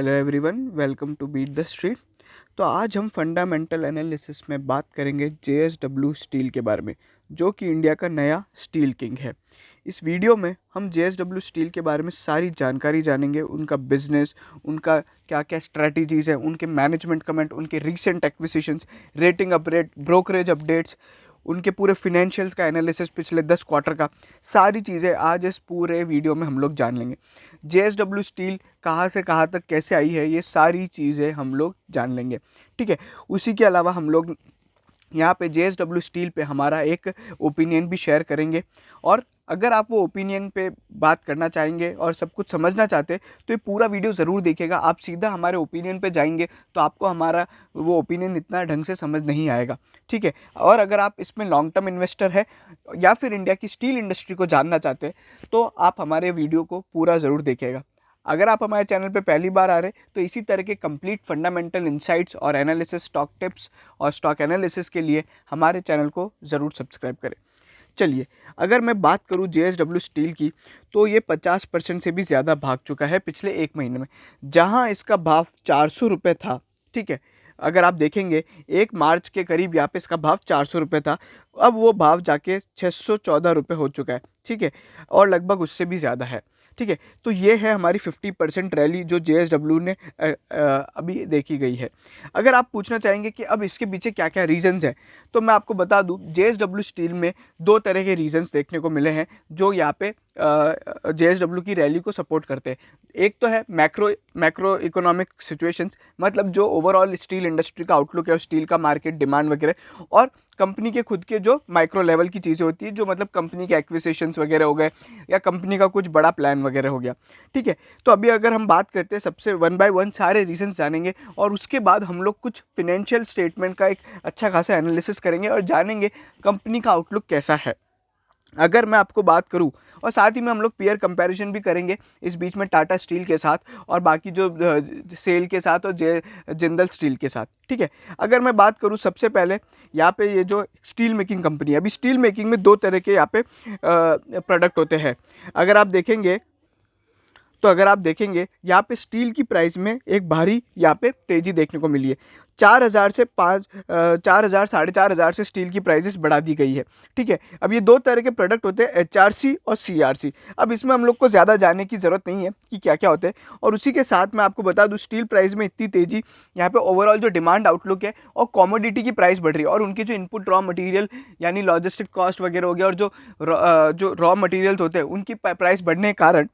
Hello everyone, welcome to beat the street. तो आज हम फंडामेंटल एनालिसिस में बात करेंगे जेएसडब्ल्यू स्टील के बारे में, जो कि इंडिया का नया स्टील किंग है। इस वीडियो में हम जेएसडब्ल्यू स्टील के बारे में सारी जानकारी जानेंगे, उनका बिजनेस, उनका क्या क्या स्ट्रैटेजीज है, उनके मैनेजमेंट कमेंट, उनके recent acquisitions, rating update, brokerage updates, उनके पूरे फिनेंशियल्स का एनालिसिस पिछले 10 क्वार्टर का, सारी चीज़ें आज इस पूरे वीडियो में हम लोग जान लेंगे। जेएसडब्ल्यू स्टील कहाँ से कहाँ तक कैसे आई है, ये सारी चीज़ें हम लोग जान लेंगे। ठीक है, उसी के अलावा हम लोग यहाँ पे जेएसडब्ल्यू स्टील पे हमारा एक ओपिनियन भी शेयर करेंगे। और अगर आप वो ओपिनियन पे बात करना चाहेंगे और सब कुछ समझना चाहते तो ये पूरा वीडियो ज़रूर देखिएगा। आप सीधा हमारे ओपिनियन पे जाएंगे तो आपको हमारा वो ओपिनियन इतना ढंग से समझ नहीं आएगा। ठीक है, और अगर आप इसमें लॉन्ग टर्म इन्वेस्टर है या फिर इंडिया की स्टील इंडस्ट्री को जानना चाहते हैं तो आप हमारे वीडियो को पूरा ज़रूर देखिएगा। अगर आप हमारे चैनल पे पहली बार आ रहे तो इसी तरह के कंप्लीट फंडामेंटल इंसाइट्स और एनालिसिस, स्टॉक टिप्स और स्टॉक एनालिसिस के लिए हमारे चैनल को ज़रूर सब्सक्राइब करें। चलिए, अगर मैं बात करूं जेएसडब्ल्यू स्टील की तो ये 50% से भी ज़्यादा भाग चुका है पिछले एक महीने में। जहां इसका भाव 400 रुपये था, ठीक है, अगर आप देखेंगे 1 मार्च के करीब यहाँ पे इसका भाव 400 रुपये था, अब वो भाव जाके 614 रुपये हो चुका है। ठीक है, और लगभग उससे भी ज़्यादा है। ठीक है, तो ये है हमारी 50% रैली जो जेएसडब्ल्यू ने अभी देखी गई है। अगर आप पूछना चाहेंगे कि अब इसके पीछे क्या क्या रीजंस हैं, तो मैं आपको बता दूं जेएसडब्ल्यू स्टील में दो तरह के रीजंस देखने को मिले हैं जो यहाँ पे जेएसडब्ल्यू की रैली को सपोर्ट करते हैं। एक तो है मैक्रो इकोनॉमिक सिचुएशंस, मतलब जो ओवरऑल स्टील इंडस्ट्री का आउटलुक है और स्टील का मार्केट डिमांड वगैरह, और कंपनी के खुद के जो माइक्रो लेवल की चीज़ें होती है, जो मतलब कंपनी के एक्विजिशंस वगैरह हो गए या कंपनी का कुछ बड़ा प्लान वगैरह हो गया। ठीक है, तो अभी अगर हम बात करते हैं सबसे वन बाय वन सारे रीजंस जानेंगे और उसके बाद हम लोग कुछ फिनेंशियल स्टेटमेंट का एक अच्छा खासा एनालिसिस करेंगे और जानेंगे कंपनी का आउटलुक कैसा है। अगर मैं आपको बात करूं, और साथ ही में हम लोग पीयर कंपैरिजन भी करेंगे इस बीच में टाटा स्टील के साथ और बाकी जो सेल के साथ और जिंदल स्टील के साथ। ठीक है, अगर मैं बात करूं सबसे पहले यहाँ पे ये जो स्टील मेकिंग कंपनी है, अभी स्टील मेकिंग में दो तरह के यहाँ पे प्रोडक्ट होते हैं। अगर आप देखेंगे तो अगर आप देखेंगे यहाँ पे स्टील की प्राइस में एक भारी यहाँ पे तेजी देखने को मिली है। 4,000 से 4,000 4,500 से स्टील की प्राइसेस बढ़ा दी गई है। ठीक है, अब ये दो तरह के प्रोडक्ट होते हैं, एचआरसी और सीआरसी। अब इसमें हम लोग को ज़्यादा जानने की ज़रूरत नहीं है कि क्या क्या होते हैं। और उसी के साथ मैं आपको बता दूं स्टील प्राइस में इतनी तेज़ी, यहाँ पे ओवरऑल जो डिमांड आउटलुक है और कॉमोडिटी की प्राइस बढ़ रही है और उनके जो इनपुट रॉ मटेरियल यानी लॉजिस्टिक कॉस्ट वगैरह हो गया और जो रॉ मटेरियल्स होते हैं उनकी प्राइस बढ़ने के कारण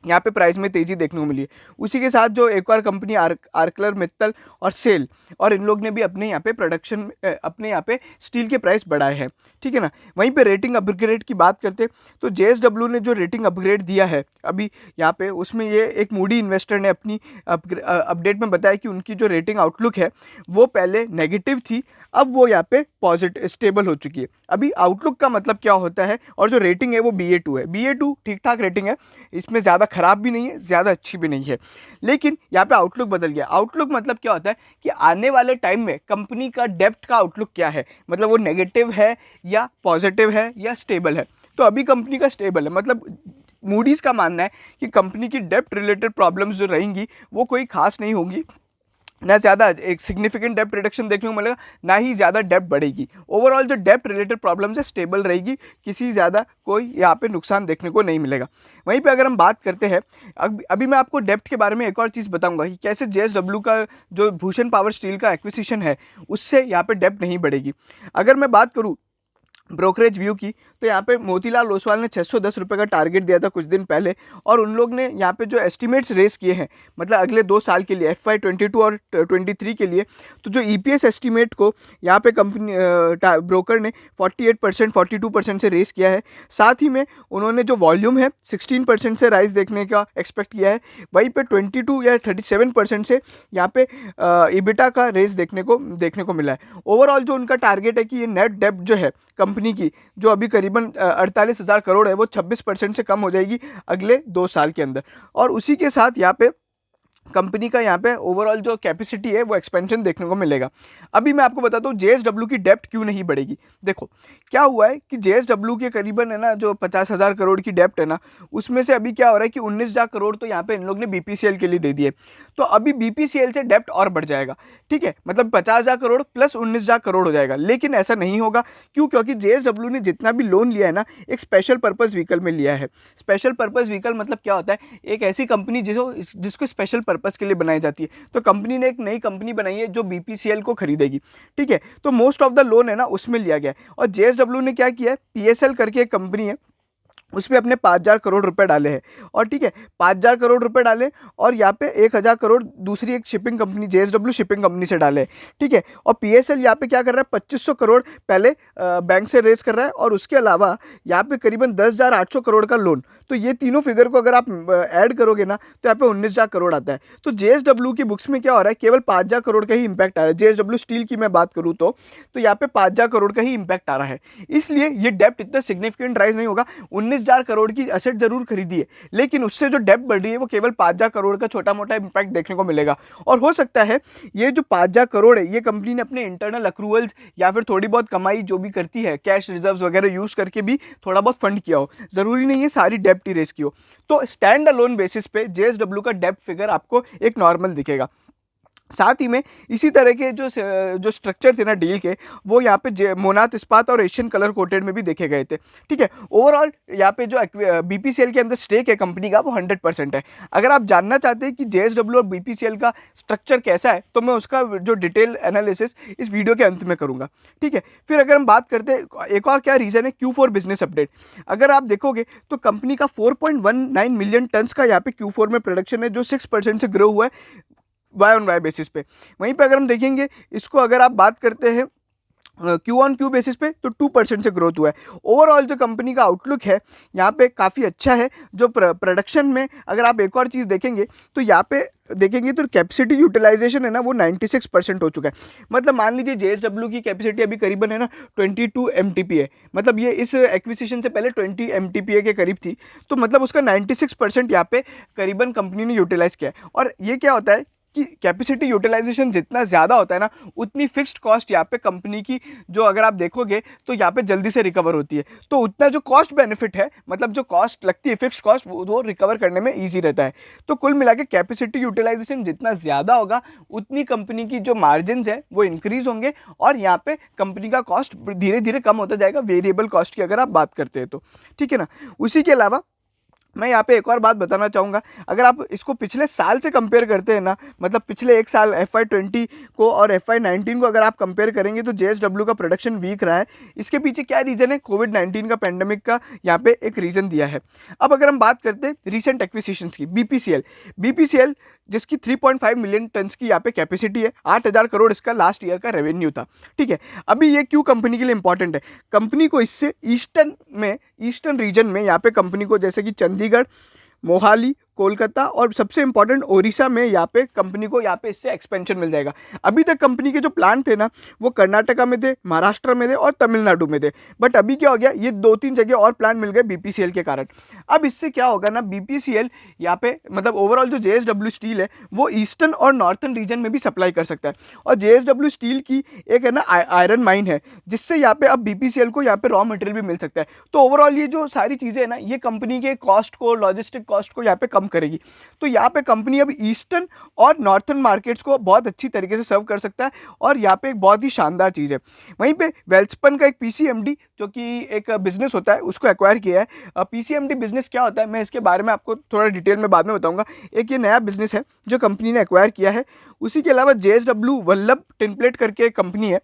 यहाँ पे प्राइस में तेजी देखने को मिली है। उसी के साथ जो एक और कंपनी आर्कलर मित्तल और सेल, और इन लोग ने भी अपने यहाँ पे प्रोडक्शन अपने यहाँ पे स्टील के प्राइस बढ़ाए हैं। ठीक है ना, वहीं पे रेटिंग अपग्रेड की बात करते तो जेएसडब्ल्यू ने जो रेटिंग अपग्रेड दिया है अभी यहाँ पे, उसमें ये एक मूडी इन्वेस्टर ने अपनी अपडेट में बताया कि उनकी जो रेटिंग आउटलुक है वो पहले नेगेटिव थी, अब वो यहाँ पे पॉजिटिव स्टेबल हो चुकी है। अभी आउटलुक का मतलब क्या होता है, और जो रेटिंग है वो BA2 है। BA2 ठीक ठाक रेटिंग है, इसमें ज़्यादा खराब भी नहीं है, ज़्यादा अच्छी भी नहीं है। लेकिन यहाँ पे आउटलुक बदल गया। आउटलुक मतलब क्या होता है कि आने वाले टाइम में कंपनी का डेब्ट का आउटलुक क्या है, मतलब वो नेगेटिव है या पॉजिटिव है या स्टेबल है। तो अभी कंपनी का स्टेबल है, मतलब मूडीज़ का मानना है कि कंपनी की डेब्ट रिलेटेड प्रॉब्लम्स जो रहेंगी वो कोई खास नहीं होंगी, ना ज़्यादा एक सिग्निफिकेंट डेप्ट रिडक्शन देखने को मिलेगा, ना ही ज़्यादा डेप्ट बढ़ेगी। ओवरऑल जो डेप्ट रिलेटेड प्रॉब्लम्स है स्टेबल रहेगी, किसी ज़्यादा कोई यहाँ पे नुकसान देखने को नहीं मिलेगा। वहीं पे अगर हम बात करते हैं, अभी मैं आपको डेप्ट के बारे में एक और चीज़ बताऊंगा कि कैसे जेएसडब्ल्यू का जो भूषण पावर स्टील का एक्विजिशन है उससे यहाँ पे डेप्ट नहीं बढ़ेगी। अगर मैं बात करूँ ब्रोकरेज व्यू की, तो यहाँ पे मोतीलाल ओसवाल ने 610 रुपये का टारगेट दिया था कुछ दिन पहले, और उन लोग ने यहाँ पे जो एस्टिमेट्स रेस किए हैं, मतलब अगले 2 साल के लिए FY 22 और 23 के लिए, तो जो EPS एस्टिमेट को यहाँ पे कंपनी ब्रोकर ने 48% 42% से रेस किया है। साथ ही में उन्होंने जो वॉल्यूम है 16% से राइज देखने का एक्सपेक्ट किया है। वहीं पे 22 या 37% से यहाँ पे EBITDA का रेस देखने को मिला है। ओवरऑल जो उनका टारगेट है कि ये नेट डेब्ट जो है कंपनी की, जो अभी करीबन 48,000 करोड़ है, वो 26% से कम हो जाएगी अगले 2 साल के अंदर। और उसी के साथ यहाँ पे कंपनी का यहाँ पे ओवरऑल जो कैपेसिटी है वो एक्सपेंशन देखने को मिलेगा। अभी मैं आपको बताता हूँ जेएसडब्ल्यू की डेप्ट क्यों नहीं बढ़ेगी। देखो क्या हुआ है कि जेएसडब्ल्यू के करीबन है ना जो 50,000 करोड़ की डेप्ट है ना, उसमें से अभी क्या हो रहा है कि 19,000 करोड़ तो यहाँ पे इन लोग ने BPCL के लिए दे दिए। तो अभी बीपीसीएल से डेप्ट और बढ़ जाएगा, ठीक है, मतलब 50,000 करोड़ प्लस 19,000 करोड़ हो जाएगा। लेकिन ऐसा नहीं होगा, क्यों? क्योंकि जेएसडब्ल्यू ने जितना भी लोन लिया है ना, एक स्पेशल पर्पस व्हीकल में लिया है। स्पेशल पर्पस व्हीकल मतलब क्या होता है? एक ऐसी कंपनी जिसको स्पेशल पर्पस के लिए बनाई जाती है। तो कंपनी ने एक नई कंपनी बनाई है जो बीपीसीएल को खरीदेगी, ठीक है। तो मोस्ट ऑफ द लोन है ना उसमें लिया गया है। और जेएसडब्ल्यू ने क्या किया है, पीएसएल करके एक कंपनी है, उसमें अपने 5,000 करोड़ रुपए डाले हैं। और ठीक है, 5,000 करोड़ रुपए डाले, और यहाँ पे 1,000 करोड़ दूसरी एक shipping company JSW shipping company से डाले, ठीक है। और पीएसएल यहाँ पे क्या कर रहा है, 2,500 करोड़ पहले बैंक से रेज कर रहा है, और उसके अलावा यहाँ पे करीबन 10,800 करोड़ का लोन। तो ये तीनों फिगर को अगर आप ऐड करोगे ना, तो यहाँ पे 19,000 करोड़ आता है। तो जेएसडब्ल्यू की बुक्स में क्या हो रहा है, केवल 5,000 करोड़ का ही इंपैक्ट आ रहा है। जेएसडब्ल्यू स्टील की मैं बात करूँ तो यहाँ पे 5,000 करोड़ का ही इंपैक्ट आ रहा है। इसलिए ये डेप्ट इतना सिग्निफिकेंट राइज नहीं होगा। 19,000 करोड़ की एसेट जरूर खरीदी है, लेकिन उससे जो डेप्ट बढ़ रही है वो केवल 5,000 करोड़ का छोटा मोटा इंपैक्ट देखने को मिलेगा। और हो सकता है ये जो 5,000 करोड़ है, ये कंपनी ने अपने इंटरनल अक्रूवल्स या फिर थोड़ी बहुत कमाई जो भी करती है, कैश रिजर्व्स वगैरह यूज करके भी थोड़ा बहुत फंड किया हो। जरूरी नहीं है सारी डेप्ट ही रेस की हो। तो स्टैंड अलोन बेसिस पे जेएसडब्ल्यू का डेप्ट फिगर आपको एक नॉर्मल दिखेगा। साथ ही में इसी तरह के जो स्ट्रक्चर थे ना डील के, वो यहाँ पे मोनात इस्पात और एशियन कलर कोटेड में भी देखे गए थे, ठीक है। ओवरऑल यहाँ पे जो बीपीसीएल के अंदर स्टेक है कंपनी का, वो 100% है। अगर आप जानना चाहते हैं कि जेएसडब्ल्यू और बीपीसीएल का स्ट्रक्चर कैसा है, तो मैं उसका जो डिटेल एनालिसिस इस वीडियो के अंत में करूँगा, ठीक है। फिर अगर हम बात करते हैं एक और क्या रीज़न है, Q4 बिजनेस अपडेट। अगर आप देखोगे तो कंपनी का 4.19 मिलियन टन्स का यहाँ पे Q4 में प्रोडक्शन है, जो 6% से ग्रो हुआ है वाई ऑन वाई बेसिस पे। वहीं पे अगर हम देखेंगे इसको, अगर आप बात करते हैं क्यू ऑन क्यू बेसिस पे, तो 2% से ग्रोथ हुआ है। ओवरऑल जो कंपनी का आउटलुक है यहाँ पे काफ़ी अच्छा है। जो प्रोडक्शन में अगर आप एक और चीज़ देखेंगे तो यहाँ पे देखेंगे तो कैपेसिटी यूटिलाइजेशन है ना, वो 96% हो चुका है। मतलब मान लीजिए जेएसडब्ल्यू की कैपेसिटी अभी करीबन है ना 22 MTPA है। मतलब ये इस एक्विजिशन से पहले 20 MTPA के करीब थी। तो मतलब उसका 96% यहाँ पे करीबन कंपनी ने यूटिलाइज किया है। और ये क्या होता है कि कैपेसिटी यूटिलाइजेशन जितना ज़्यादा होता है ना, उतनी फिक्स्ड कॉस्ट यहाँ पे कंपनी की, जो अगर आप देखोगे तो यहाँ पे जल्दी से रिकवर होती है। तो उतना जो कॉस्ट बेनिफिट है, मतलब जो कॉस्ट लगती है फिक्स्ड कॉस्ट, वो रिकवर करने में ईजी रहता है। तो कुल मिला के कैपेसिटी यूटिलाइजेशन जितना ज़्यादा होगा, उतनी कंपनी की जो मार्जिन है वो इंक्रीज होंगे, और यहाँ पे कंपनी का कॉस्ट धीरे धीरे कम होता जाएगा, वेरिएबल कॉस्ट की अगर आप बात करते हैं तो, ठीक है ना। उसी के अलावा मैं यहाँ पे एक और बात बताना चाहूँगा। अगर आप इसको पिछले साल से कंपेयर करते हैं ना, मतलब पिछले एक साल FY20 को और FY19 को अगर आप कंपेयर करेंगे, तो जेएसडब्ल्यू का प्रोडक्शन वीक रहा है। इसके पीछे क्या रीज़न है, कोविड-19 का पेंडेमिक का यहाँ पे एक रीज़न दिया है। अब अगर हम बात करते हैं रिसेंट एक्विजिशंस की, बीपीसीएल जिसकी 3.5 मिलियन टन्स की यहाँ पे कैपेसिटी है, 8,000 करोड़ इसका लास्ट ईयर का रेवेन्यू था, ठीक है। अभी ये क्यों कंपनी के लिए इंपॉर्टेंट है, कंपनी को इससे ईस्टर्न रीजन में यहाँ पे कंपनी को, जैसे कि चंडीगढ़, मोहाली, कोलकाता और सबसे इंपॉर्टेंट ओडिशा में यहाँ पे कंपनी को यहाँ पे इससे एक्सपेंशन मिल जाएगा। अभी तक कंपनी के जो प्लांट थे ना, वो कर्नाटका में थे, महाराष्ट्र में थे और तमिलनाडु में थे। बट अभी क्या हो गया, ये 2-3 जगह और प्लांट मिल गए बीपीसीएल के कारण। अब इससे क्या होगा ना, बीपीसीएल यहाँ पे मतलब ओवरऑल जो जेएसडब्ल्यू स्टील है, वो ईस्टर्न और नॉर्थन रीजन में भी सप्लाई कर सकता है। और जेएसडब्ल्यू स्टील की एक है ना आयरन माइन है, जिससे यहाँ पे अब बीपीसीएल को यहाँ पे रॉ मटेरियल भी मिल सकता है। तो ओवरऑल ये जो सारी चीज़ें है ना, ये कंपनी के कॉस्ट को, लॉजिस्टिक कॉस्ट को यहाँ पे कम करेगी। तो यहाँ पे कंपनी अब ईस्टर्न और नॉर्थन मार्केट्स को बहुत अच्छी तरीके से सर्व कर सकता है, और यहाँ पे एक बहुत ही शानदार चीज़ है। वहीं पे वेल्सपन का एक पीसीएमडी, जो कि एक बिजनेस होता है, उसको एक्वायर किया है। पीसीएमडी बिजनेस क्या होता है, मैं इसके बारे में आपको थोड़ा डिटेल में बाद में बताऊंगा। एक ये नया बिजनेस है जो कंपनी ने एक्वायर किया है। उसी के अलावा जेएसडब्ल्यू वल्लभ टिनप्लेट करके एक कंपनी है,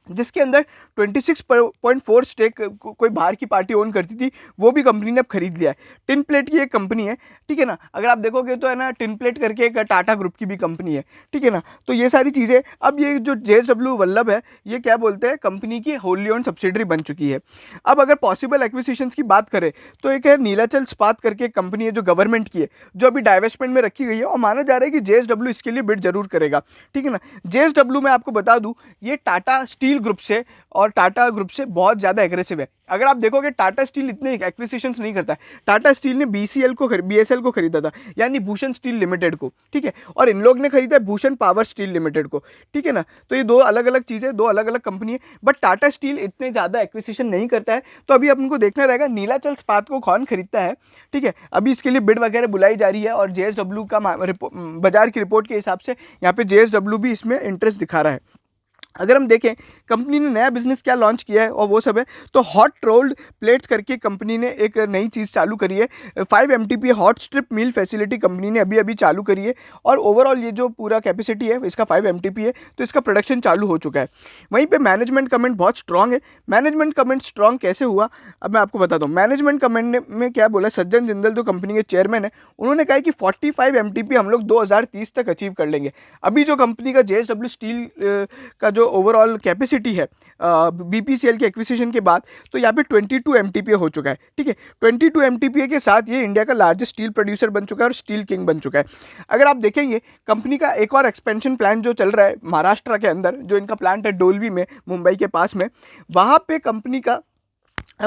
जिसके अंदर 26.4 स्टेक कोई बाहर की पार्टी ओन करती थी, वो भी कंपनी ने अब खरीद लिया है। टिन प्लेट की एक कंपनी है, ठीक है ना। अगर आप देखोगे तो है ना, टिन प्लेट करके एक टाटा ग्रुप की भी कंपनी है, ठीक है ना। तो ये सारी चीज़ें, अब ये जो जेएसडब्ल्यू वल्लभ है, ये क्या बोलते हैं, कंपनी की होली ओन सब्सिडरी बन चुकी है। अब अगर पॉसिबल एक्विजिशंस की बात करें, तो एक है नीलाचल इस्पात करके एक कंपनी है जो गवर्नमेंट की है, जो अभी डाइवेस्टमेंट में रखी गई है, और माना जा रहा है कि जेएसडब्ल्यू इसके लिए बिड जरूर करेगा, ठीक है ना। जेएसडब्ल्यू में आपको बता दूं, ये टाटा स्टील स्टील ग्रुप से और टाटा ग्रुप से बहुत ज़्यादा एग्रेसिव है। अगर आप देखोगे टाटा स्टील इतने एक्विजिशंस नहीं करता है। टाटा स्टील ने BSL को खरीदा था, यानी भूषण स्टील लिमिटेड को, ठीक है, और इन लोग ने खरीदा भूषण पावर स्टील लिमिटेड को, ठीक है ना। तो ये दो अलग अलग चीज़ें, दो अलग अलग कंपनी है, बट टाटा स्टील इतने ज़्यादा एक्विजिशन नहीं करता है। तो अभी अपन को देखना रहेगा नीलाचल इस्पात को कौन खरीदता है, ठीक है। अभी इसके लिए बिड वगैरह बुलाई जा रही है और JSW का बाजार की रिपोर्ट के हिसाब से यहाँ पे JSW भी इसमें इंटरेस्ट दिखा रहा है। अगर हम देखें कंपनी ने नया बिजनेस क्या लॉन्च किया है और वो सब है, तो हॉट रोल्ड प्लेट्स करके कंपनी ने एक नई चीज़ चालू करी है। 5 MTPA हॉट स्ट्रिप मिल फैसिलिटी कंपनी ने अभी अभी चालू करी है, और ओवरऑल ये जो पूरा कैपेसिटी है इसका 5 MTPA, तो इसका प्रोडक्शन चालू हो चुका है। वहीं पे मैनेजमेंट कमेंट बहुत स्ट्रांग है। मैनेजमेंट कमेंट स्ट्रांग कैसे हुआ, अब मैं आपको बताता हूँ। मैनेजमेंट कमेंट में क्या बोला, सज्जन जिंदल जो कंपनी के चेयरमैन है, उन्होंने कहा कि 45 MTPA हम लोग 2030 तक अचीव कर लेंगे। अभी जो कंपनी का JSW स्टील का जो ओवरऑल कैपेसिटी है BPCL के एक्विजिशन के बाद, तो यहाँ पे 22 MTPA हो चुका है, ठीक है। 22 MTPA के साथ ये इंडिया का लार्जेस्ट स्टील प्रोड्यूसर बन चुका है और स्टील किंग बन चुका है। अगर आप देखेंगे कंपनी का एक और एक्सपेंशन प्लान जो चल रहा है महाराष्ट्र के अंदर, जो इनका प्लांट है डोलवी में, मुंबई के पास में, वहाँ पे कंपनी का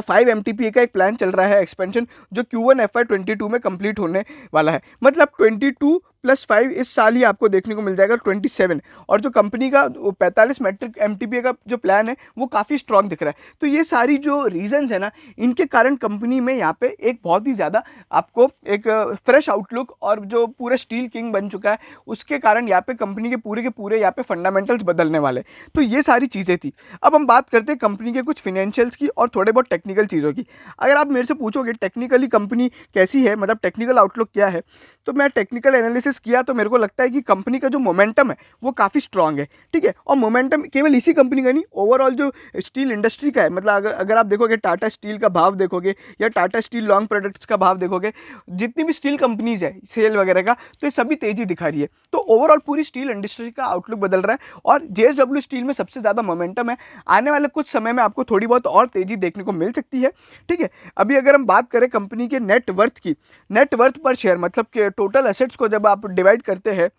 5 MTPA का एक प्लान चल रहा है एक्सपेंशन, जो Q1 FY22 में कंप्लीट होने वाला है। मतलब 22 + 5 इस साल ही आपको देखने को मिल जाएगा 27। और जो कंपनी का 45 मेट्रिक MTPA का जो प्लान है वो काफ़ी स्ट्रांग दिख रहा है। तो ये सारी जो रीजंस है ना, इनके कारण कंपनी में यहाँ पे एक बहुत ही ज़्यादा आपको एक फ्रेश आउटलुक, और जो पूरा स्टील किंग बन चुका है उसके कारण यहाँ पे कंपनी के पूरे यहाँ पे फंडामेंटल्स बदलने वाले। तो ये सारी चीज़ें थी। अब हम बात करते हैं कंपनी के कुछ फिनेंशियल्स की और थोड़े बहुत टेक्निकल चीज़ों की। अगर आप मेरे से पूछोगे टेक्निकली कंपनी कैसी है, मतलब टेक्निकल आउटलुक क्या है, तो मैं टेक्निकल एनालिसिस किया तो मेरे को लगता है कि कंपनी का जो मोमेंटम है वो काफ़ी स्ट्रांग है, ठीक है। और मोमेंटम केवल इसी कंपनी का नहीं, ओवरऑल जो स्टील इंडस्ट्री का है। मतलब अगर आप देखोगे टाटा स्टील का भाव देखोगे या टाटा स्टील लॉन्ग प्रोडक्ट्स का भाव देखोगे, जितनी भी स्टील कंपनीज है सेल वगैरह का, तो ये सभी तेजी दिखा रही है। तो ओवरऑल पूरी स्टील इंडस्ट्री का आउटलुक बदल रहा है और JSW स्टील में सबसे ज़्यादा मोमेंटम है। आने वाले कुछ समय में आपको थोड़ी बहुत और तेजी देखने को मिल सकती है, ठीक है। अभी अगर हम बात करें कंपनी के नेटवर्थ की, नेटवर्थ पर शेयर, मतलब कि टोटल एसेट्स को जब आप डिवाइड करते हैं,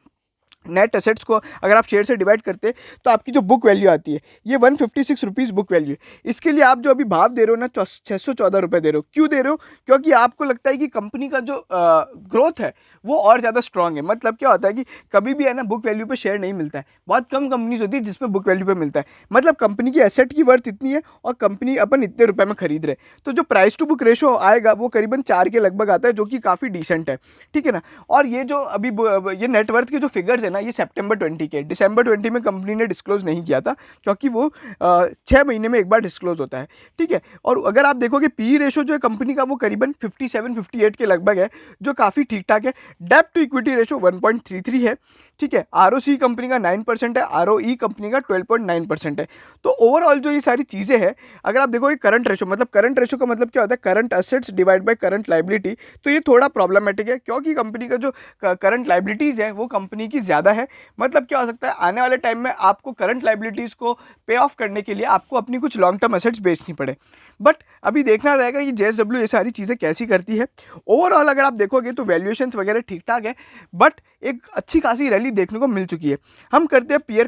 नेट एसेट्स को अगर आप शेयर से डिवाइड करते हैं, तो आपकी जो बुक वैल्यू आती है ये 156 रुपीज़ बुक वैल्यू है। इसके लिए आप जो अभी भाव दे रहे हो ना 614 रुपये दे रहे हो। क्यों दे रहे हो? क्योंकि आपको लगता है कि कंपनी का जो ग्रोथ है वो और ज़्यादा स्ट्रांग है। मतलब क्या होता है कि कभी भी है ना बुक वैल्यू पे शेयर नहीं मिलता है, बहुत कम कंपनीज होती है जिसमें बुक वैल्यू पे मिलता है। मतलब कंपनी की एसेट की वर्थ इतनी है और कंपनी अपन इतने रुपए में खरीद रहे, तो जो प्राइस टू बुक रेशो आएगा वो करीबन 4 के लगभग आता है, जो कि काफ़ी डिसेंट है, ठीक है ना। और ये जो अभी ये नेटवर्थ के जो फिगर्स है ना, ये सितंबर 20 के, दिसंबर 20 में कंपनी ने डिस्क्लोज नहीं किया था, क्योंकि वो 6 महीने में एक बार डिस्क्लोज होता है, ठीक है। और अगर आप देखोगे पी रेशो जो है कंपनी का वो करीबन 57-58 के लगभग है, जो काफ़ी ठीक ठाक है। डेब्ट टू इक्विटी रेशो 1.33 है, ठीक है। ROC कंपनी का 9% है, ROE कंपनी का 12.9% है। तो ओवरऑल जो ये सारी चीज़ें हैं, अगर आप देखोगे करंट रेशो, मतलब करंट रेशो का मतलब क्या होता है, current assets divide by current liability, तो ये थोड़ा प्रॉब्लमेटिक है, क्योंकि कंपनी का जो करंट लाइबिलिटीज़ है वो कंपनी की ज़्यादा है। मतलब क्या हो सकता है, आने वाले टाइम में आपको करंट लाइबिलिटीज़ को पे ऑफ करने के लिए आपको अपनी कुछ लॉन्ग टर्म एसेट्स बेचनी पड़े। बट अभी देखना रहेगा कि JSW ये सारी चीज़ें कैसी करती है। ओवरऑल अगर आप देखोगे तो वैल्यूएशंस वगैरह ठीक ठाक है, बट एक अच्छी खासी रैली देखने को मिल चुकी है। हम करते हैं पीयर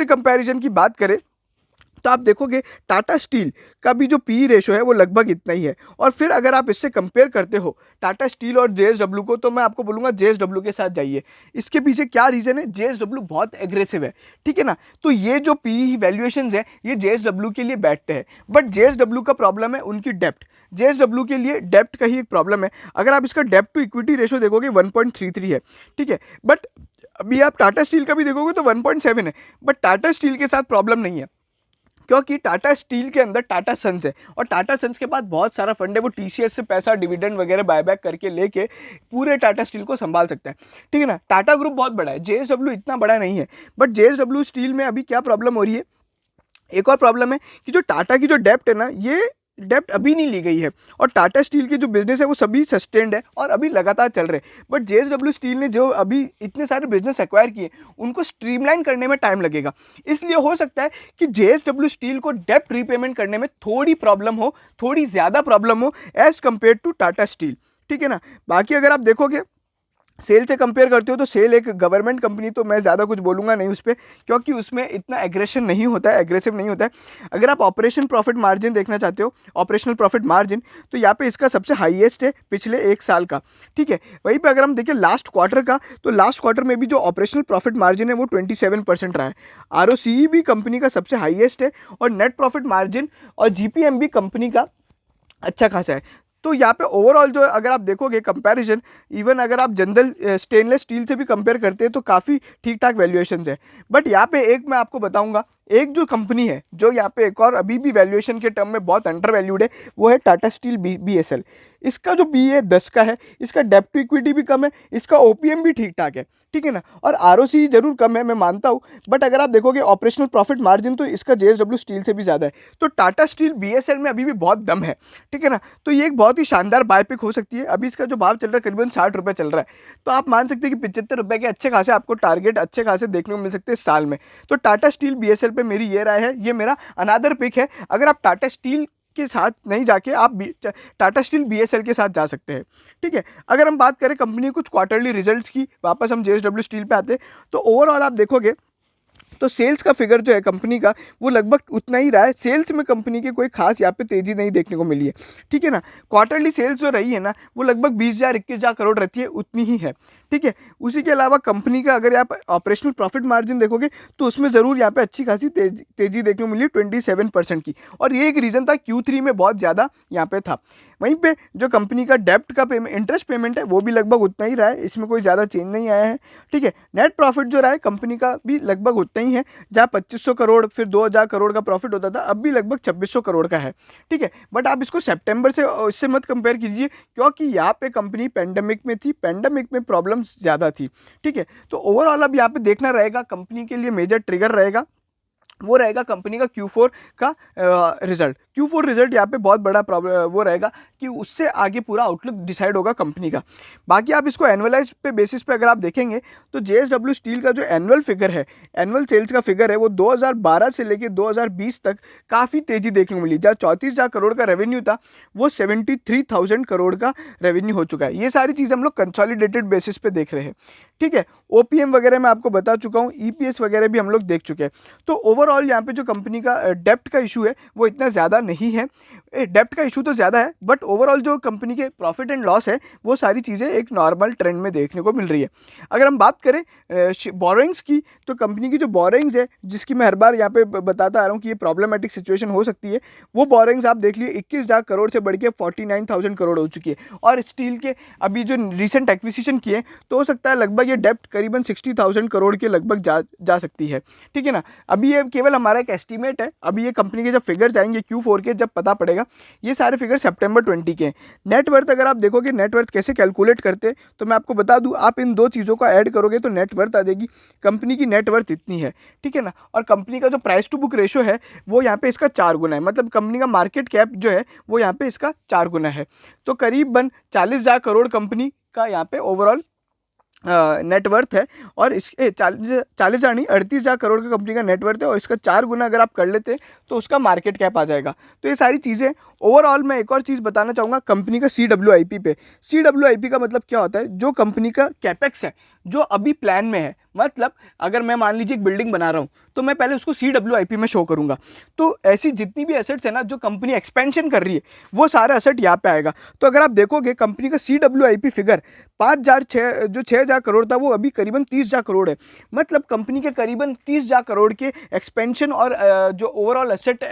कंपैरिजन की बात करें तो आप देखोगे टाटा स्टील का भी जो पी रेशो है वो लगभग इतना ही है। और फिर अगर आप इससे कंपेयर करते हो टाटा स्टील और JSW को, तो मैं आपको बोलूँगा JSW के साथ जाइए। इसके पीछे क्या रीज़न है, JSW बहुत एग्रेसिव है, ठीक है ना। तो ये जो पी वैल्यूएशंस है ये JSW के लिए बैठते हैं, बट JSW का प्रॉब्लम है उनकी डेप्ट। JSW के लिए डेप्ट का ही एक प्रॉब्लम है। अगर आप इसका डेप्ट टू इक्विटी रेशो देखोगे 1.33 है, ठीक है। बट अभी आप टाटा स्टील का भी देखोगे तो 1.7 है, बट टाटा स्टील के साथ प्रॉब्लम नहीं है, क्योंकि टाटा स्टील के अंदर टाटा सन्स है और टाटा सन्स के पास बहुत सारा फंड है। वो TCS से पैसा डिविडेंड वगैरह बायबैक करके लेके पूरे टाटा स्टील को संभाल सकता है, ठीक है ना। टाटा ग्रुप बहुत बड़ा है, JSW इतना बड़ा नहीं है। बट JSW स्टील में अभी क्या प्रॉब्लम हो रही है, एक और प्रॉब्लम है कि जो टाटा की जो डेप्ट है ना, ये डेप्ट अभी नहीं ली गई है और टाटा स्टील के जो बिजनेस है वो सभी सस्टेन्ड है और अभी लगातार चल रहे हैं। बट JSW स्टील ने जो अभी इतने सारे बिजनेस एक्वायर किए उनको स्ट्रीमलाइन करने में टाइम लगेगा। इसलिए हो सकता है कि JSW स्टील को डेप्ट रीपेमेंट करने में थोड़ी प्रॉब्लम हो, थोड़ी ज़्यादा प्रॉब्लम हो as compared to Tata steel, ठीक है ना। बाकी अगर आप देखोगे सेल से कंपेयर करते हो तो सेल एक गवर्नमेंट कंपनी, तो मैं ज़्यादा कुछ बोलूँगा नहीं उस पे, क्योंकि उसमें इतना एग्रेशन नहीं होता है, एग्रेसिव नहीं होता है। अगर आप ऑपरेशन प्रॉफिट मार्जिन देखना चाहते हो, ऑपरेशनल प्रॉफिट मार्जिन, तो यहाँ पे इसका सबसे हाईएस्ट है पिछले 1 साल का, ठीक है। वहीं पे अगर हम देखें लास्ट क्वार्टर का, तो लास्ट क्वार्टर में भी जो ऑपरेशनल प्रॉफिट मार्जिन है वो 27% रहा है। आरओसीई भी कंपनी का सबसे हाईएस्ट है, और नेट प्रॉफिट मार्जिन और जीपीएम भी कंपनी का अच्छा खासा है। तो यहाँ पे ओवरऑल जो अगर आप देखोगे कंपैरिजन, इवन अगर आप जनरल स्टेनलेस स्टील से भी कंपेयर करते हैं तो काफ़ी ठीक ठाक वैल्यूएशंस है। बट यहाँ पे एक मैं आपको बताऊंगा, एक जो कंपनी है जो यहाँ पे एक और अभी भी वैल्यूएशन के टर्म में बहुत अंडर वैल्यूड है, वो है टाटा स्टील बीएसएल। इसका जो पी है 10 का है, इसका डेप्ट टू इक्विटी भी कम है, इसका ओपीएम भी ठीक ठाक है, ठीक है ना, और आरओसी जरूर कम है, मैं मानता हूँ। बट अगर आप देखोगे ऑपरेशनल प्रॉफिट मार्जिन, तो इसका जेएसडब्ल्यू स्टील से भी ज़्यादा है। तो टाटा स्टील बीएसएल में अभी भी बहुत दम है, ठीक है ना। तो ये एक बहुत ही शानदार बाय पिक हो सकती है। अभी इसका जो भाव चल रहा है करीबन 60 रुपये चल रहा है, तो आप मान सकते हैं कि 75 रुपये के अच्छे खासे आपको टारगेट अच्छे खासे देखने को मिल सकते हैं इस साल में। तो टाटा स्टील बीएसएल पे मेरी ये राय है, ये मेरा अनादर पिक है। अगर आप टाटा स्टील के साथ नहीं जाके आप टाटा स्टील बीएसएल के साथ जा सकते हैं, ठीक है। अगर हम बात करें कंपनी कुछ क्वार्टरली रिजल्ट्स की, वापस हम जेएसडब्ल्यू स्टील पे आते हैं, तो ओवरऑल आप देखोगे तो सेल्स का फिगर जो है कंपनी का वो लगभग उतना ही रहा है। सेल्स में कंपनी की कोई खास यहाँ पे तेजी नहीं देखने को मिली है, ठीक है ना। क्वार्टरली सेल्स जो रही है ना, वो लगभग 20,000 21,000 रहती है, उतनी ही है, ठीक है। उसी के अलावा कंपनी का अगर आप ऑपरेशनल प्रॉफिट मार्जिन देखोगे तो उसमें ज़रूर यहाँ पे अच्छी खासी तेजी देखने को मिली 27% की, और ये एक रीज़न था Q3 में बहुत ज़्यादा यहाँ पे था। वहीं पे जो कंपनी का डेप्ट का पेमेंट, इंटरेस्ट पेमेंट है, वो भी लगभग उतना ही रहा है, इसमें कोई ज़्यादा चेंज नहीं आया है, ठीक है। नेट प्रॉफिट जो रहा है कंपनी का भी लगभग उतना ही है, जहाँ 2500 करोड़ फिर 2000 करोड़ का प्रॉफिट होता था, अब भी लगभग 2600 करोड़ का है, ठीक है। बट आप इसको सितंबर से इससे मत कंपेयर कीजिए, क्योंकि यहाँ पे कंपनी पेंडेमिक में थी, पेंडेमिक में प्रॉब्लम्स ज़्यादा थी, ठीक है। तो ओवरऑल अब यहाँ पे देखना रहेगा, कंपनी के लिए मेजर ट्रिगर रहेगा वो रहेगा कंपनी का Q4 का रिजल्ट। Q4 रिजल्ट यहाँ पे बहुत बड़ा प्रॉब्लम वो रहेगा कि उससे आगे पूरा आउटलुक डिसाइड होगा कंपनी का। बाकी आप इसको एनुअलाइज पे बेसिस पे अगर आप देखेंगे तो जेएसडब्ल्यू स्टील का जो एनुअल फिगर है, एनुअल सेल्स का फिगर है, वो 2012 से लेके 2020 तक काफ़ी तेजी देखने को मिली। जहाँ 34,000 करोड़ का रेवेन्यू था, वो 73,000 करोड़ का रेवेन्यू हो चुका है। ये सारी चीज़ हम लोग कंसोलिडेटेड बेसिस पे देख रहे हैं, ठीक है। ओपीएम वगैरह मैं आपको बता चुका हूँ, ईपीएस वगैरह भी हम लोग देख चुके हैं। तो ओवरऑल यहाँ पे जो कंपनी का डेप्ट का इशू है वो इतना ज़्यादा नहीं है। डेप्ट का इशू तो ज़्यादा है, बट ओवरऑल जो कंपनी के प्रॉफिट एंड लॉस है वो सारी चीज़ें एक नॉर्मल ट्रेंड में देखने को मिल रही है। अगर हम बात करें बोरोइंग्स की, तो कंपनी की जो बोरोइंग्स है, जिसकी मैं हर बार यहाँ पे बताता आ रहा हूँ कि ये प्रॉब्लमेटिक सिचुएशन हो सकती है, वो बोरोइंग्स आप देख लिए 21,000 करोड़ से बढ़ के 49,000 करोड़ हो चुकी है। और स्टील के अभी जो रिसेंट एक्विजिशन किए, तो हो सकता है लगभग ये डेप्ट करीबन 60,000 करोड़ के लगभग जा सकती है, ठीक है ना। अभी ये केवल हमारा एक एस्टीमेट है, अभी ये कंपनी के जब फिगर्स आएंगे Q4 के, जब पता पड़ेगा। ये सारे फिगर सितंबर 20 के हैं। नेटवर्थ अगर आप देखोगे नेटवर्थ कैसे कैलकुलेट करते हैं, तो मैं आपको बता दूं, आप इन दो चीज़ों को ऐड करोगे तो नेटवर्थ आ जाएगी। कंपनी की नेटवर्थ इतनी है, ठीक है ना। और कंपनी का जो प्राइस टू बुक रेशो है वो यहाँ पे इसका 4 गुना है, मतलब कंपनी का मार्केट कैप जो है वो यहाँ पे इसका 4 गुना है। तो करीबन 40,000 करोड़ कंपनी का यहाँ पे ओवरऑल नेटवर्थ है, और इसके 40,000 नहीं 38,000 करोड़ का कंपनी का नेटवर्थ है, और इसका 4 गुना अगर आप कर लेते हैं तो उसका मार्केट कैप आ जाएगा। तो ये सारी चीज़ें ओवरऑल। मैं एक और चीज़ बताना चाहूँगा कंपनी का CWIP पे। CWIP का मतलब क्या होता है, जो कंपनी का कैपेक्स है जो अभी प्लान में है, मतलब अगर मैं मान लीजिए एक बिल्डिंग बना रहा हूँ तो मैं पहले उसको CWIP में शो करूँगा। तो ऐसी जितनी भी एसेट्स है ना, जो कंपनी एक्सपेंशन कर रही है, वो सारा एसेट यहाँ पे आएगा। तो अगर आप देखोगे कंपनी का CWIP फिगर 6,000 करोड़ था, वो अभी करीबन 30,000 करोड़ है। मतलब कंपनी के करीबन 30,000 करोड़ के एक्सपेंशन और जो ओवरऑल एसेट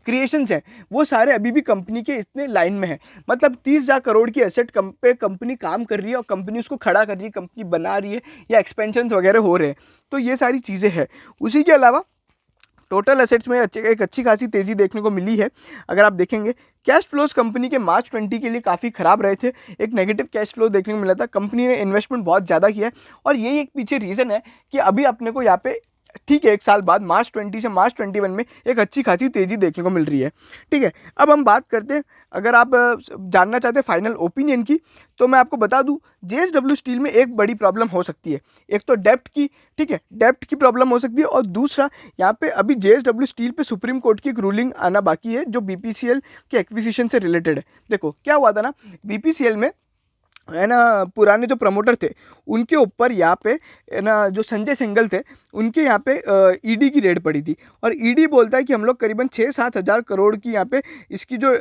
क्रिएशंस हैं वो सारे अभी भी कंपनी के इतने लाइन में है। मतलब 30,000 करोड़ की एसेट पे कंपनी काम कर रही है, और कंपनी उसको खड़ा कर रही है, कंपनी बना रही है, या एक्सपेंशन वगैरह हो रहे हैं। तो ये सारी चीज़ें हैं। उसी के अलावा टोटल एसेट्स में एक अच्छी खासी तेज़ी देखने को मिली है। अगर आप देखेंगे कैश फ्लोज कंपनी के मार्च 20 के लिए काफ़ी ख़राब रहे थे, एक नेगेटिव कैश फ्लो देखने को मिला था। कंपनी ने इन्वेस्टमेंट बहुत ज़्यादा किया है, और यही एक पीछे रीज़न है कि अभी अपने को यहाँ पे ठीक है 1 साल बाद मार्च 20 से मार्च 21 में एक अच्छी खासी तेज़ी देखने को मिल रही है, ठीक है। अब हम बात करते हैं, अगर आप जानना चाहते हैं फाइनल ओपिनियन की, तो मैं आपको बता दूं जेएसडब्ल्यू स्टील में एक बड़ी प्रॉब्लम हो सकती है। एक तो डेप्ट की, ठीक है, डेप्ट की प्रॉब्लम हो सकती है, और दूसरा यहाँ पे अभी जेएसडब्ल्यू स्टील पे सुप्रीम कोर्ट की एक रूलिंग आना बाकी है जो बीपीसीएल के एक्विजिशन से रिलेटेड है। देखो क्या हुआ था ना, बीपीसीएल में है ना, पुराने जो प्रमोटर थे उनके ऊपर यहाँ पे है ना, जो संजय सिंघल थे उनके यहाँ पे ईडी की रेड पड़ी थी। और ईडी बोलता है कि हम लोग करीबन 6-7 हज़ार करोड़ की यहाँ पे इसकी जो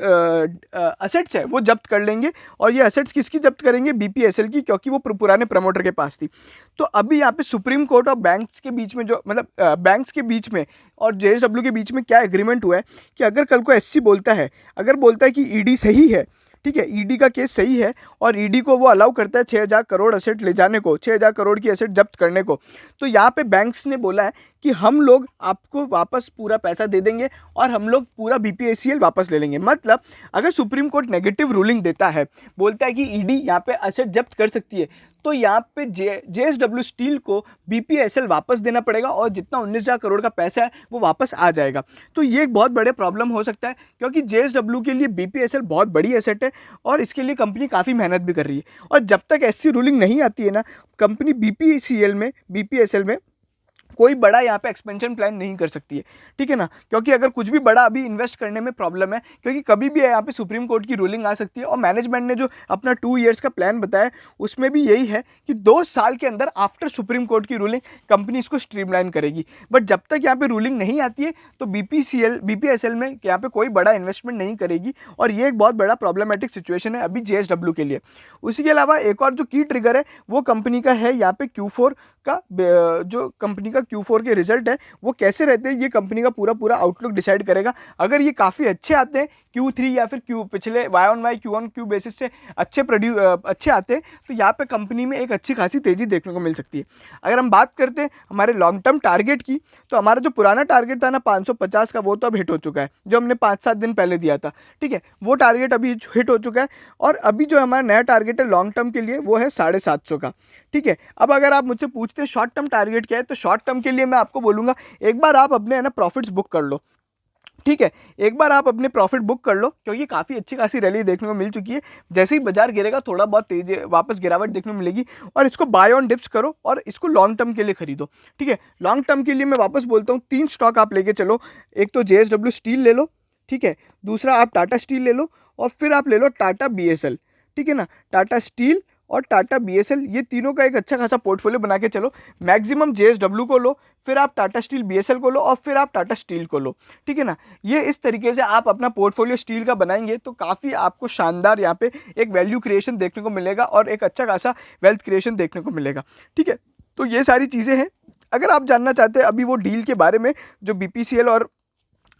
असेट्स है वो जब्त कर लेंगे। और ये असेट्स किसकी जब्त करेंगे? बीपीएसएल की, क्योंकि वो पुराने प्रमोटर के पास थी। तो अभी यहाँ पे सुप्रीम कोर्ट और बैंक्स के बीच में जो मतलब बैंक्स के बीच में और जेएसडब्ल्यू के बीच में क्या एग्रीमेंट हुआ है कि अगर कल को एससी बोलता है, अगर बोलता है कि ईडी सही है, ठीक है, ईडी का केस सही है और ईडी को वो अलाउ करता है 6,000 करोड़ असेट ले जाने को, 6,000 करोड़ की असेट जब्त करने को, तो यहाँ पे बैंक्स ने बोला है कि हम लोग आपको वापस पूरा पैसा दे देंगे और हम लोग पूरा बीपीएससीएल वापस ले लेंगे। मतलब अगर सुप्रीम कोर्ट नेगेटिव रूलिंग देता है, बोलता है कि ईडी यहाँ पे असेट जब्त कर सकती है, तो यहाँ पे जेएसडब्ल्यू स्टील को बीपीएसएल वापस देना पड़ेगा और जितना 19,000 करोड़ का पैसा है वो वापस आ जाएगा। तो ये एक बहुत बड़े प्रॉब्लम हो सकता है, क्योंकि जेएसडब्ल्यू के लिए बीपीएसएल बहुत बड़ी एसेट है और इसके लिए कंपनी काफ़ी मेहनत भी कर रही है। और जब तक ऐसी रूलिंग नहीं आती है ना, कंपनी बीपीएसएल में कोई बड़ा यहाँ पे एक्सपेंशन प्लान नहीं कर सकती है, ठीक है ना, क्योंकि अगर कुछ भी बड़ा अभी इन्वेस्ट करने में प्रॉब्लम है, क्योंकि कभी भी यहाँ पे सुप्रीम कोर्ट की रूलिंग आ सकती है। और मैनेजमेंट ने जो अपना 2 ईयर्स का प्लान बताया उसमें भी यही है कि 2 साल के अंदर आफ्टर सुप्रीम कोर्ट की रूलिंग कंपनी इसको स्ट्रीमलाइन करेगी। बट जब तक यहाँ पे रूलिंग नहीं आती है तो बीपीएसएल में यहाँ पे कोई बड़ा इन्वेस्टमेंट नहीं करेगी और ये एक बहुत बड़ा प्रॉब्लमेटिक सिचुएशन है अभी जेएसडब्ल्यू के लिए। उसी के अलावा एक और जो की ट्रिगर है वो कंपनी का है यहाँ पे Q4 का, जो कंपनी का Q4 के रिजल्ट है वो कैसे रहते हैं, ये कंपनी का पूरा आउटलुक डिसाइड करेगा। अगर ये काफ़ी अच्छे आते हैं Q3 या फिर पिछले Y-on-Y Q-on-Q बेसिस से अच्छे आते हैं तो यहाँ पे कंपनी में एक अच्छी खासी तेज़ी देखने को मिल सकती है। अगर हम बात करते हैं हमारे लॉन्ग टर्म टारगेट की, तो हमारा जो पुराना टारगेट था ना 550 का, वो तो अब हिट हो चुका है, जो हमने 5-7 दिन पहले दिया था, ठीक है, वो टारगेट अभी हिट हो चुका है। और अभी जो हमारा नया टारगेट है लॉन्ग टर्म के लिए वो है 750 का, ठीक है। अब अगर आप मुझसे पूछते हैं शॉर्ट टर्म टारगेट क्या है, तो शॉर्ट टर्म के लिए मैं आपको बोलूँगा एक बार आप अपने है ना प्रॉफिट्स बुक कर लो, ठीक है, एक बार आप अपने प्रॉफिट बुक कर लो, क्योंकि काफ़ी अच्छी खासी रैली देखने को मिल चुकी है। जैसे ही बाजार गिरेगा थोड़ा बहुत तेज वापस गिरावट देखने को मिलेगी और इसको बाय ऑन डिप्स करो और इसको लॉन्ग टर्म के लिए खरीदो, ठीक है। लॉन्ग टर्म के लिए मैं वापस बोलता हूँ 3 स्टॉक आप लेके चलो। एक तो जेएसडब्ल्यू स्टील ले लो, ठीक है, दूसरा आप टाटा स्टील ले लो और फिर आप ले लो टाटा बीएसएल, ठीक है ना। टाटा स्टील और टाटा बीएसएल, ये तीनों का एक अच्छा खासा पोर्टफोलियो बना के चलो। मैक्सिमम जेएसडब्ल्यू को लो, फिर आप टाटा स्टील बीएसएल को लो और फिर आप टाटा स्टील को लो, ठीक है ना। ये इस तरीके से आप अपना पोर्टफोलियो स्टील का बनाएंगे तो काफ़ी आपको शानदार यहाँ पे एक वैल्यू क्रिएशन देखने को मिलेगा और एक अच्छा खासा वेल्थ क्रिएशन देखने को मिलेगा, ठीक है। तो ये सारी चीज़ें हैं। अगर आप जानना चाहते हैं अभी वो डील के बारे में जो बीपीसीएल और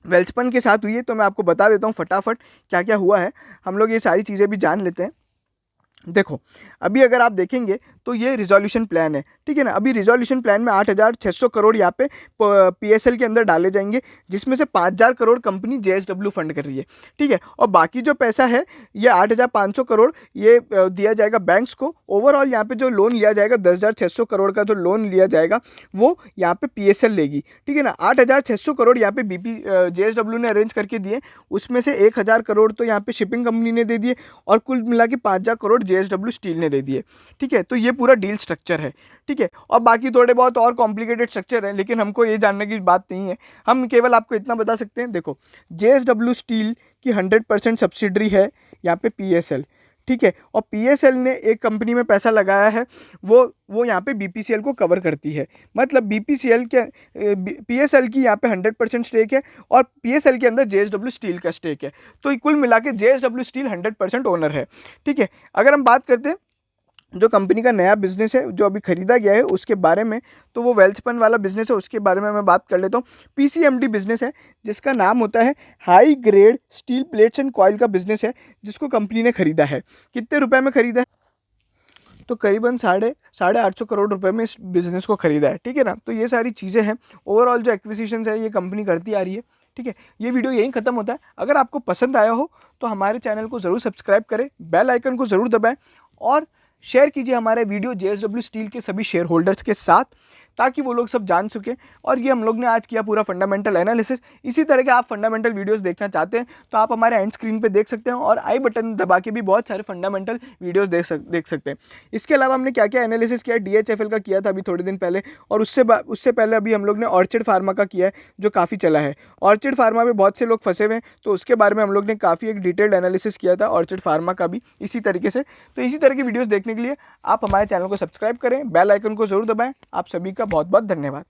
वेल्सपन के साथ हुई है, तो मैं आपको बता देता हूँ फटाफट क्या क्या हुआ है। हम लोग ये सारी चीज़ें भी जान लेते हैं। देखो, अभी अगर आप देखेंगे तो ये रिजोल्यूशन प्लान है, ठीक है ना। अभी रिजोल्यूशन प्लान में 8,600 करोड़ यहाँ पे पीएसएल के अंदर डाले जाएंगे, जिसमें से 5,000 करोड़ कंपनी जेएसडब्ल्यू फंड कर रही है, ठीक है। और बाकी जो पैसा है ये 8,500 करोड़ ये दिया जाएगा बैंक्स को। ओवरऑल यहाँ पे जो लोन लिया जाएगा 10,600 करोड़ का जो लोन लिया जाएगा वो यहाँ पे पीएसएल लेगी, ठीक है ना। 8,600 करोड़ यहाँ पे जेएसडब्ल्यू ने अरेंज करके दिए, उसमें से 1,000 करोड़ तो यहाँ पे शिपिंग कंपनी ने दे दिए और कुल मिला के 5,000 करोड़ जेएसडब्ल्यू स्टील ने दे दिए, ठीक है। तो ये पूरा डील स्ट्रक्चर है, ठीक है। और बाकी थोड़े बहुत और कॉम्प्लिकेटेड स्ट्रक्चर है, लेकिन हमको ये जानने की बात नहीं है। हम केवल आपको इतना बता सकते हैं, देखो जेएसडब्ल्यू स्टील की 100% सब्सिडरी है यहाँ पे पीएसएल, ठीक है। और पीएसएल ने एक कंपनी में पैसा लगाया है, वो यहाँ पे बीपीसीएल को कवर करती है। मतलब पीएसएल की यहाँ पे 100% स्टेक है और पीएसएल के अंदर जेएसडब्ल्यू स्टील का स्टेक है। तो कुल मिला के जेएसडब्ल्यू स्टील 100% ओनर है, ठीक है। अगर हम बात करते हैं जो कंपनी का नया बिजनेस है जो अभी खरीदा गया है उसके बारे में, तो वो वेल्सपन वाला बिजनेस है, उसके बारे में मैं बात कर लेता हूँ। पीसीएमडी बिजनेस है जिसका नाम होता है high grade steel plates and coil का बिजनेस है, जिसको कंपनी ने खरीदा है। कितने रुपए में खरीदा है? तो करीबन 850 करोड़ रुपए में इस बिज़नेस को खरीदा है, ठीक है ना। तो ये सारी चीज़ें हैं। ओवरऑल जो एक्विजिशंस है ये कंपनी करती आ रही है, ठीक है। ये वीडियो यहीं ख़त्म होता है। अगर आपको पसंद आया हो तो हमारे चैनल को ज़रूर सब्सक्राइब करें, बेल आइकन को ज़रूर दबाएं और शेयर कीजिए हमारे वीडियो जेएसडब्ल्यू स्टील के सभी शेयर होल्डर्स के साथ, ताकि वो लोग सब जान सकें। और ये हम लोग ने आज किया पूरा फंडामेंटल एनालिसिस। इसी तरह के आप फंडामेंटल वीडियोस देखना चाहते हैं तो आप हमारे एंड स्क्रीन पे देख सकते हैं, और आई बटन दबा के भी बहुत सारे फंडामेंटल वीडियोस देख सकते हैं। इसके अलावा हमने क्या क्या एनालिसिस किया, DHFL का किया था अभी थोड़े दिन पहले, और उससे पहले अभी हम लोग ने ऑर्चिड फार्मा का किया है जो काफ़ी चला है। ऑर्चिड फार्मा में बहुत से लोग फंसे हुए हैं, तो उसके बारे में हम लोग ने काफ़ी एक डिटेल्ड एनालिसिस किया था ऑर्चिड फार्मा का भी इसी तरीके से। तो इसी तरह की वीडियोस देखने के लिए आप हमारे चैनल को सब्सक्राइब करें, बेल आइकन को जरूर दबाएं। आप सभी का बहुत बहुत धन्यवाद।